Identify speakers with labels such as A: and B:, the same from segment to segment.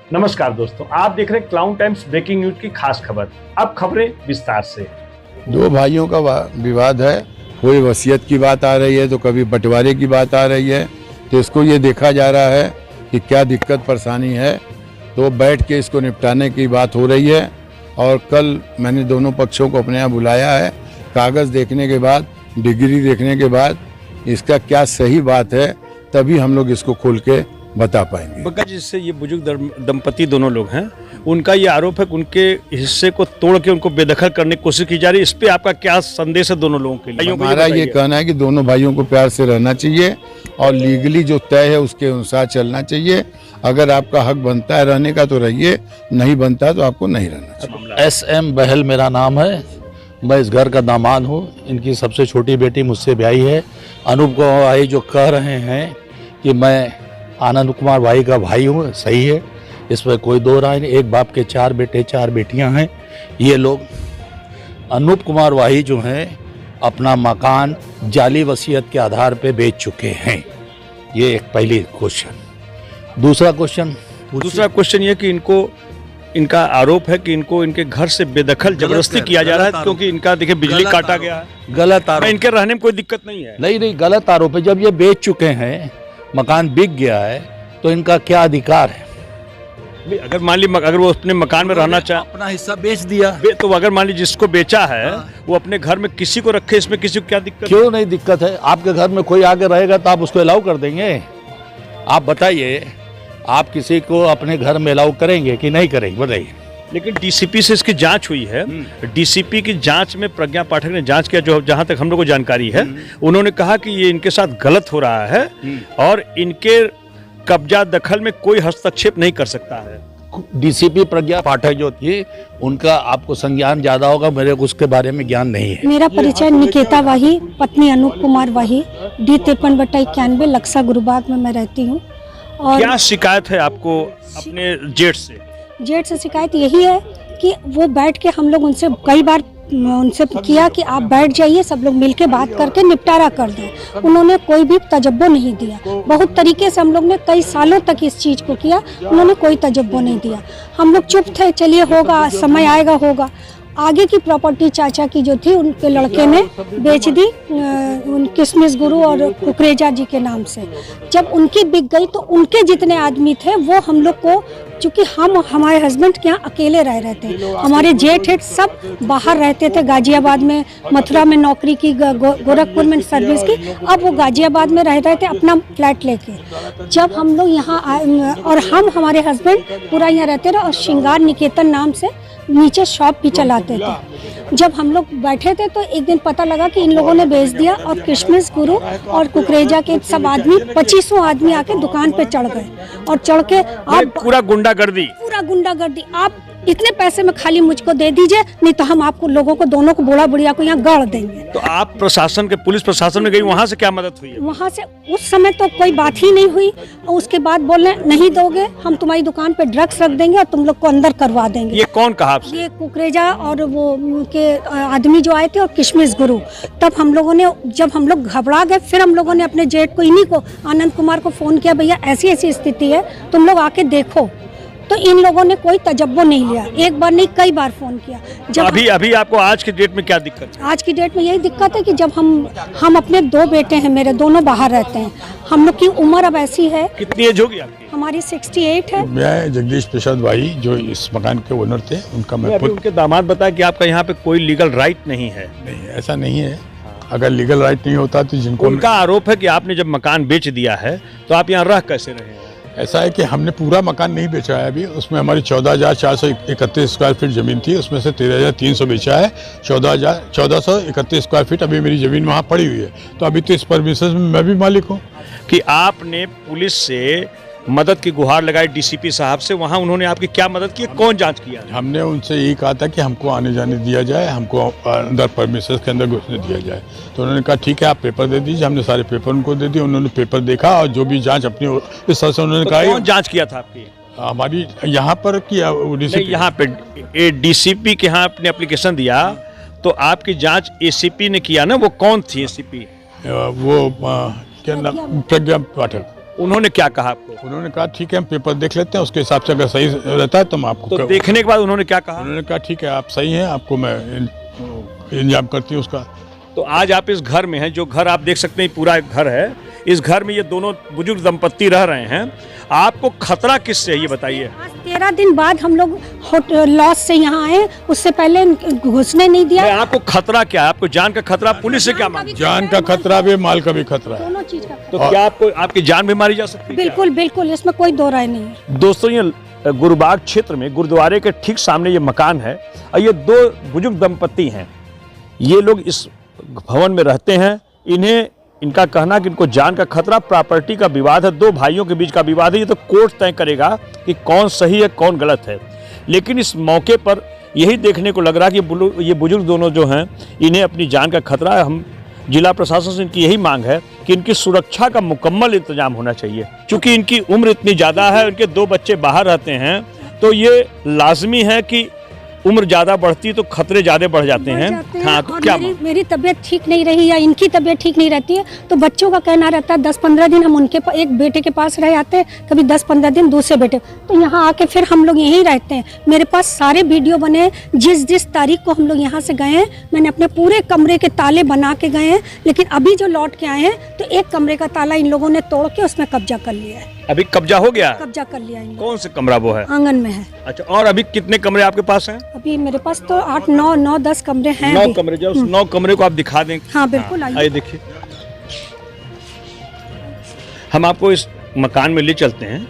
A: नमस्कार दोस्तों, आप देख रहे हैं क्लाउन टाइम्स ब्रेकिंग न्यूज की खास खबर। अब खबरें विस्तार से।
B: दो भाइयों का विवाद है, कोई वसीयत की बात आ रही है तो कभी बंटवारे की बात आ रही है, तो इसको ये देखा जा रहा है कि क्या दिक्कत परेशानी है, तो बैठ के इसको निपटाने की बात हो रही है। और कल मैंने दोनों पक्षों को अपने यहाँ बुलाया है। कागज़ देखने के बाद, डिग्री देखने के बाद इसका क्या सही बात है, तभी हम लोग इसको खोल के बता पाएंगे।
A: पंकज, जिससे ये बुजुर्ग दंपति दोनों लोग हैं, उनका ये आरोप है कि उनके हिस्से को तोड़ के उनको बेदखल करने की कोशिश की जा रही है। इस पे आपका क्या संदेश है दोनों लोगों के लिए?
B: हमारा ये कहना है कि दोनों भाइयों को प्यार से रहना चाहिए और लीगली जो तय है उसके अनुसार चलना चाहिए। अगर आपका हक बनता है रहने का तो रहिए, नहीं बनता तो आपको नहीं रहना चाहिए।
C: SM बहल मेरा नाम है, मैं इस घर का दामाद हूँ। इनकी सबसे छोटी बेटी मुझसे ब्याही है। अनूप कुमार भाई जो कह रहे हैं कि मैं आनंद कुमार भाई का भाई हूँ, सही है, इसमें कोई दो राय नहीं। एक बाप के 4 बेटे 4 बेटियां हैं। ये लोग अनूप कुमार भाई जो हैं अपना मकान जाली वसीयत के आधार पे बेच चुके हैं। ये एक पहली क्वेश्चन। दूसरा क्वेश्चन ये कि इनका आरोप है कि इनको इनके घर से बेदखल जबरदस्ती किया जा रहा है, क्योंकि इनका देखिए बिजली काटा गया है। गलत आरोप।
A: इनके रहने में कोई दिक्कत नहीं है।
C: नहीं, गलत आरोप है। जब ये बेच चुके हैं, मकान बिक गया है, तो इनका क्या अधिकार है?
A: अगर मान ली अगर वो अपने मकान में रहना चाहे,
C: अपना हिस्सा बेच दिया,
A: तो अगर मान ली जिसको बेचा है वो अपने घर में किसी को रखे, इसमें किसी को क्या दिक्कत?
C: क्यों नहीं दिक्कत है? आपके घर में कोई आगे रहेगा तो आप उसको अलाउ कर देंगे? आप बताइए, आप किसी को अपने घर में अलाउ करेंगे कि नहीं करेंगे? बताइए।
A: लेकिन डीसीपी से इसकी जांच हुई है। डीसीपी की जांच में प्रज्ञा पाठक ने जांच किया, जो जहां तक हम लोग को जानकारी है, उन्होंने कहा कि ये इनके साथ गलत हो रहा है और इनके कब्जा दखल में कोई हस्तक्षेप नहीं कर सकता है।
C: डीसीपी प्रज्ञा पाठक जो थी, उनका आपको संज्ञान ज्यादा होगा, मेरे को उसके बारे में ज्ञान नहीं है।
D: मेरा परिचय निकेता वाही, पत्नी अनूप कुमार वाही, D53/91 लक्सा गुरुबाग में मैं रहती हूँ। और
A: क्या शिकायत है आपको अपने जेठ से?
D: जेठ से शिकायत यही है कि वो बैठ के, हम लोग उनसे कई बार उनसे किया कि आप बैठ जाइए, सब लोग मिलके बात करके निपटारा कर दें। उन्होंने कोई भी तजब्बो नहीं दिया। बहुत तरीके से हम लोग ने कई सालों तक इस चीज़ को किया, उन्होंने कोई तजब्बो नहीं दिया। हम लोग चुप थे, चलिए होगा, समय आएगा होगा। आगे की प्रॉपर्टी चाचा की जो थी, उनके लड़के ने बेच दी किशमिश गुरु और कुकरेजा जी के नाम से। जब उनकी बिक गई तो उनके जितने आदमी थे वो हम लोग को, चूँकि हम हमारे हस्बैंड के यहाँ अकेले रह रहे थे, हमारे जेठ हेठ सब बाहर रहते थे, गाजियाबाद में, मथुरा में नौकरी की, गोरखपुर में सर्विस की। अब वो गाजियाबाद में रह रहे थे अपना फ्लैट लेके। जब हम लोग यहाँ आए और हमारे हस्बैंड पूरा यहाँ रहते रहे और श्रृंगार निकेतन नाम से नीचे शॉप भी चलाते थे। जब हम लोग बैठे थे तो एक दिन पता लगा कि इन लोगों ने बेच दिया और किशमिश गुरु और कुकरेजा के सब आदमी 2500 आदमी आके दुकान पे चढ़ गए और चढ़ के आप
A: पूरा गुंडागर्दी
D: आप इतने पैसे में खाली मुझको दे दीजिए, नहीं तो हम आपको लोगों को, दोनों को, बूढ़ा बुढ़िया को यहाँ गाड़ देंगे।
A: तो आप प्रशासन के, पुलिस प्रशासन में गई, वहाँ से क्या मदद हुई है?
D: वहाँ से उस समय तो कोई बात ही नहीं हुई। और उसके बाद बोले नहीं दोगे, हम तुम्हारी दुकान पे ड्रग्स रख देंगे और तुम लोग को अंदर करवा देंगे।
A: ये कौन कहा आपसे?
D: ये कुकरेजा और वो के आदमी जो आए थे और किशमिश गुरु। तब हम लोगों ने, जब हम लोग घबरा गए, फिर हम लोगों ने अपने जेठ को, इन्हीं को, आनंद कुमार को फोन किया, भैया ऐसी ऐसी स्थिति है, तुम लोग आके देखो। तो इन लोगों ने कोई तजब्बो नहीं लिया। एक बार नहीं, कई बार फोन किया। जब
A: अभी आपको आज की डेट में क्या दिक्कत है?
D: आज की डेट में यही दिक्कत है कि जब हम अपने 2 बेटे हैं, मेरे दोनों बाहर रहते हैं। हम लोग की उम्र अब ऐसी है।
A: कितनी एज होगी आपकी?
D: हमारी 68 है।
B: मैं जगदीश प्रसाद भाई, जो इस मकान के ओनर थे, उनका मैं
A: उनके दामाद बताया कि आपका यहाँ पे कोई लीगल राइट नहीं है।
B: नहीं, ऐसा नहीं है। अगर लीगल राइट नहीं होता तो जिनको,
A: उनका आरोप है कि आपने जब मकान बेच दिया है तो आप यहाँ रह कैसे रहे हैं?
B: ऐसा है कि हमने पूरा मकान नहीं बेचा है अभी। उसमें हमारी 14,431 स्क्वायर फीट ज़मीन थी, उसमें से 13,300 बेचा है। 1431 स्क्वायर फीट अभी मेरी ज़मीन वहाँ पड़ी हुई है। तो अभी तो इस परमिशन में मैं भी मालिक हूँ।
A: कि आपने पुलिस से मदद की गुहार लगाई, डीसीपी साहब से, वहाँ उन्होंने आपकी क्या मदद की? कौन जांच किया?
B: हमने उनसे यही कहा था कि हमको आने जाने दिया जाए, हमको अंदर परमिशन के अंदर घुसने दिया जाए। तो उन्होंने कहा ठीक है, आप पेपर दे दीजिए। हमने सारे पेपर उनको दे दिए। उन्होंने पेपर देखा और जो भी जांच अपनी इस तरह से उन्होंने कहा।
A: कौन जांच किया था आपकी?
B: हमारी यहाँ पर किया,
A: यहाँ पे डीसीपी के यहाँ आपने एप्लीकेशन दिया तो आपकी जांच एसीपी ने किया ना? वो कौन थी एसीपी?
B: वो क्या नाम, प्रज्ञा पाठक।
A: उन्होंने क्या कहा आपको?
E: उन्होंने कहा ठीक है हम पेपर देख लेते हैं, उसके हिसाब से अगर सही रहता है तो हम आपको
A: तो देखने के बाद उन्होंने क्या कहा?
E: उन्होंने कहा ठीक है आप सही हैं, आपको मैं इंतजाम करती हूँ उसका।
A: तो आज आप इस घर में हैं, जो घर आप देख सकते हैं पूरा एक घर है, इस घर में ये दोनों बुजुर्ग दंपत्ति रह रहे हैं। आपको खतरा किससे है ये बताइए?
D: आज 13 दिन बाद हम लोग लॉस से यहाँ आए, उससे पहले घुसने नहीं दिया।
A: आपको खतरा क्या है? आपको जान का खतरा? पुलिस से क्या मांग?
E: जान का खतरा भी, माल का भी खतरा है।
D: दोनों चीज का।
A: तो क्या आपको आपकी जान भी मारी जा सकती है?
D: बिल्कुल बिल्कुल, इसमें कोई दो राय नहीं है।
A: दोस्तों, ये गुरुबाग क्षेत्र में गुरुद्वारे के ठीक सामने ये मकान है और ये दो बुजुर्ग दंपत्ति हैं। ये लोग इस भवन में रहते हैं। इनका कहना कि इनको जान का खतरा, प्रॉपर्टी का विवाद है, दो भाइयों के बीच का विवाद है। ये तो कोर्ट तय करेगा कि कौन सही है कौन गलत है। लेकिन इस मौके पर यही देखने को लग रहा है कि ये बुजुर्ग दोनों जो हैं, इन्हें अपनी जान का खतरा है। हम जिला प्रशासन से इनकी यही मांग है कि इनकी सुरक्षा का मुकम्मल इंतजाम होना चाहिए। चूँकि इनकी उम्र इतनी ज़्यादा है, इनके दो बच्चे बाहर रहते हैं, तो ये लाजमी है कि उम्र ज़्यादा बढ़ती तो खतरे ज़्यादा बढ़ जाते हैं। हाँ, तो क्या
D: मेरी तबीयत ठीक नहीं रही या इनकी तबीयत ठीक नहीं रहती है तो बच्चों का कहना रहता है 10-15 दिन हम उनके एक बेटे के पास रह आते हैं, कभी 10-15 दिन दूसरे बेटे, तो यहाँ आके फिर हम लोग यहीं रहते हैं। मेरे पास सारे वीडियो बने हैं, जिस तारीख को हम लोग यहाँ से गए हैं मैंने अपने पूरे कमरे के ताले बना के गए हैं। लेकिन अभी जो लौट के आए हैं तो एक कमरे का ताला इन लोगों ने तोड़ के उसमें कब्जा कर लिया है।
A: अभी कब्जा हो गया?
D: कब्जा कर लिया इन लोगों।
A: कौन से कमरा वो है?
D: आंगन में है।
A: अच्छा, और अभी कितने कमरे आपके पास हैं?
D: अभी मेरे पास तो 8-9-10 कमरे हैं।
A: 9 कमरे। जो 9 कमरे को आप दिखा दें।
D: हाँ बिल्कुल,
A: आइए देखिए। हम आपको इस मकान में ले चलते हैं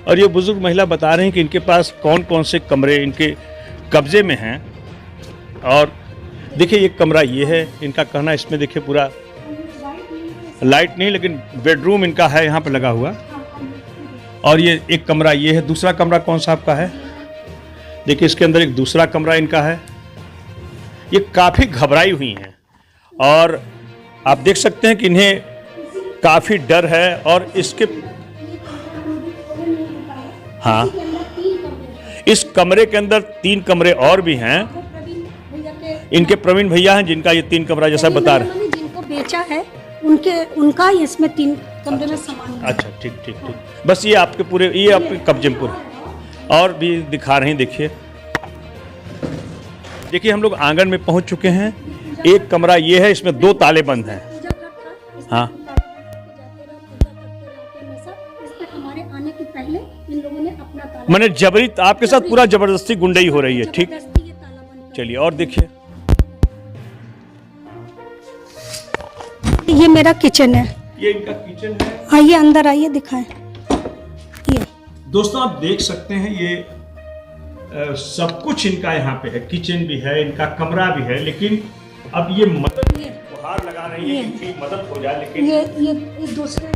A: और ये बुजुर्ग महिला बता रहे हैं कि इनके पास कौन कौन से कमरे इनके कब्जे में हैं। और देखिए ये कमरा ये है, इनका कहना इसमें देखिए पूरा लाइट नहीं, लेकिन बेडरूम इनका है यहाँ पे लगा हुआ। और ये एक कमरा ये है। दूसरा कमरा कौन सा आपका है? देखिए इसके अंदर एक दूसरा कमरा इनका है। ये काफ़ी घबराई हुई हैं और आप देख सकते हैं कि इन्हें काफ़ी डर है। और इसके हाँ, इस कमरे के अंदर 3 कमरे और भी हैं। इनके प्रवीण भैया हैं जिनका ये 3 कमरा जैसा बता रहे हैं,
D: जिनको बेचा है उनका इसमें 3 कमरे में सामान है।
A: अच्छा, ठीक ठीक ठीक। बस ये आपके पूरे, ये आपके कब्जे में पूरे। और भी दिखा रहे हैं, देखिए देखिए हम लोग आंगन में पहुंच चुके हैं। एक कमरा ये है, इसमें 2 ताले बंद हैं। हाँ,
D: हमारे आने के पहले इन लोगों ने अपना ताला,
A: मैंने जबरी आपके साथ पूरा जबरदस्ती गुंडई हो रही है। ठीक, चलिए और देखिए।
D: ये मेरा किचन है।
A: ये इनका किचन है।
D: आइए अंदर आइए दिखाएं। ये
A: दोस्तों आप देख सकते हैं, ये सब कुछ इनका यहाँ पे है। किचन भी है, इनका कमरा भी है। लेकिन अब ये मदद गुहार लगा रही है कि मदद हो जाए। लेकिन
D: ये दूसरा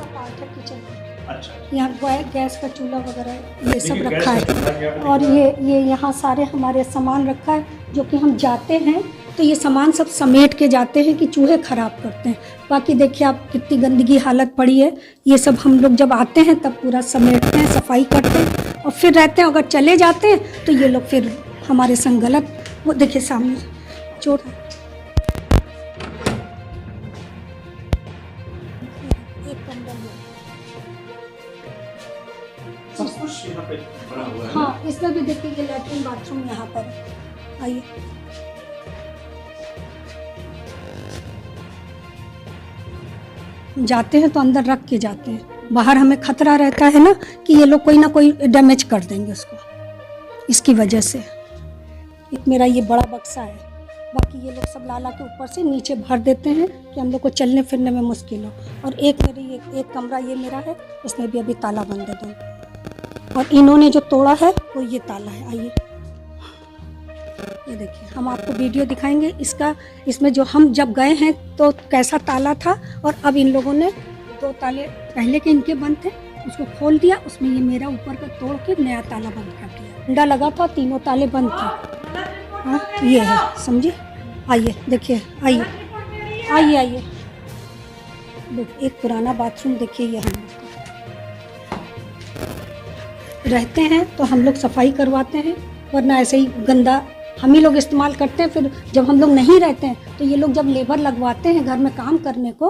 D: पार्ट है किचन का।
A: अच्छा,
D: यहाँ गैस का चूल्हा वगैरह ये सब रखा है। और ये यहाँ सारे हमारे सामान रखा है, जो कि हम जाते हैं तो ये सामान सब समेट के जाते हैं कि चूहे खराब करते हैं। बाकी देखिए आप कितनी गंदगी हालत पड़ी है। ये सब हम लोग जब आते हैं तब पूरा समेटते हैं, सफाई करते हैं और फिर रहते हैं। अगर चले जाते हैं तो ये लोग फिर हमारे संग गलत, वो देखिए सामने चोर है।
A: सब कुछ यहाँ पे बना हुआ है।
D: हाँ, इसमें भी देखिए ये लैट्रिन बाथरूम यहाँ पर। आइए जाते हैं तो अंदर रख के जाते हैं। बाहर हमें खतरा रहता है ना कि ये लोग कोई ना कोई डैमेज कर देंगे उसको, इसकी वजह से। एक मेरा ये बड़ा बक्सा है, बाकी ये लोग सब लाला के ऊपर से नीचे भर देते हैं कि हम लोग को चलने फिरने में मुश्किल हो। और एक मेरी एक कमरा ये मेरा है, इसमें भी अभी ताला बंद है दो। और इन्होंने जो तोड़ा है वो ये ताला है। आइए ये देखिए, हम आपको वीडियो दिखाएंगे इसमें जो हम जब गए हैं तो कैसा ताला था। और अब इन लोगों ने 2 ताले पहले के इनके बंद थे, उसको खोल दिया, उसमें ये मेरा ऊपर का तोड़ के नया ताला बंद कर दिया। डंडा लगा था, 3 ताले बंद थे। हाँ, ये है, समझे। आइए देखिए, आइए आइए आइए देखिए, एक पुराना बाथरूम देखिए। ये हम रहते हैं तो हम लोग सफाई करवाते हैं, वरना ऐसे ही गंदा हम ही लोग इस्तेमाल करते हैं। फिर जब हम लोग नहीं रहते हैं तो ये लोग जब लेबर लगवाते हैं घर में काम करने को,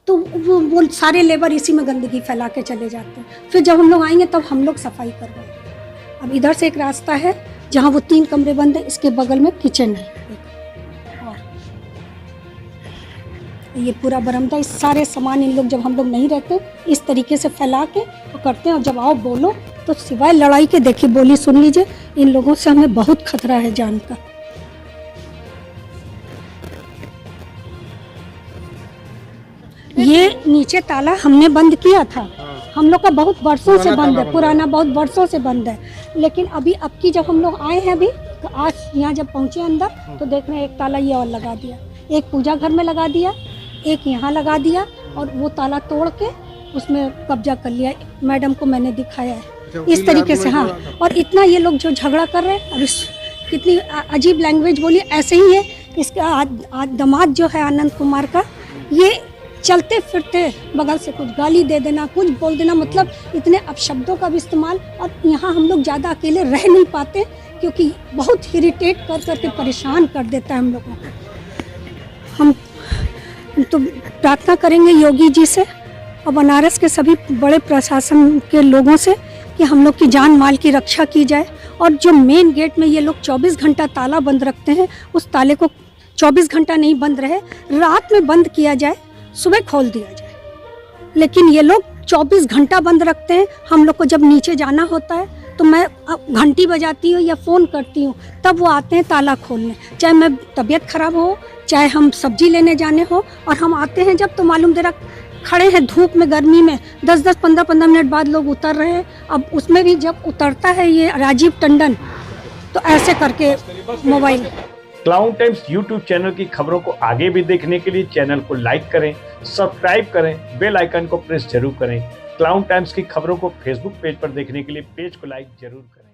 D: तो वो सारे लेबर इसी में गंदगी फैला के चले जाते हैं। फिर जब हम लोग आएंगे तब हम लोग सफाई करवाएंगे। अब इधर से एक रास्ता है जहाँ वो 3 कमरे बंद है, इसके बगल में किचन है और ये पूरा बरामदा, इस सारे सामान इन लोग जब हम लोग नहीं रहते इस तरीके से फैला के तो करते हैं। और जब आओ बोलो तो सिवाय लड़ाई के देखिए बोली सुन लीजिए, इन लोगों से हमें बहुत खतरा है जान का। ये नीचे ताला हमने बंद किया था, हम लोग का बहुत वर्षों से बंद है, पुराना बहुत वर्षों से बंद है। लेकिन अभी अब की जब हम लोग आए हैं अभी तो आज यहाँ जब पहुँचे अंदर तो देख रहे हैं एक ताला ये और लगा दिया, एक पूजा घर में लगा दिया, एक यहाँ लगा दिया और वो ताला तोड़ के उसमें कब्जा कर लिया। मैडम को मैंने दिखाया है इस तरीके से। हाँ, और इतना ये लोग जो झगड़ा कर रहे हैं, अब कितनी अजीब लैंग्वेज बोली, ऐसे ही है। इसका दामाद जो है आनंद कुमार का, ये चलते फिरते बगल से कुछ गाली दे देना, कुछ बोल देना, मतलब इतने अपशब्दों का भी इस्तेमाल। और यहाँ हम लोग ज़्यादा अकेले रह नहीं पाते क्योंकि बहुत इरिटेट कर करके परेशान कर देता है हम लोगों को। हम तो प्रार्थना करेंगे योगी जी से और बनारस के सभी बड़े प्रशासन के लोगों से कि हम लोग की जान माल की रक्षा की जाए। और जो मेन गेट में ये लोग 24 घंटा ताला बंद रखते हैं, उस ताले को 24 घंटा नहीं बंद रहे, रात में बंद किया जाए, सुबह खोल दिया जाए। लेकिन ये लोग 24 घंटा बंद रखते हैं। हम लोग को जब नीचे जाना होता है तो मैं घंटी बजाती हूँ या फ़ोन करती हूँ, तब वो आते हैं ताला खोलने, चाहे मैं तबीयत ख़राब हो, चाहे हम सब्जी लेने जाने हो। और हम आते हैं जब तो मालूम दे रहा खड़े हैं धूप में, गर्मी में, 10-10, 15-15 मिनट बाद लोग उतर रहे हैं। अब उसमें भी जब उतरता है ये राजीव टंडन तो ऐसे करके mobile.
A: Clown times YouTube channel की खबरों को आगे भी देखने के लिए चैनल को लाइक करें, सब्सक्राइब करें, बेल आइकन को प्रेस जरूर करें। क्लाउन टाइम्स की खबरों को फेसबुक पेज पर देखने के लिए पेज को लाइक जरूर करें।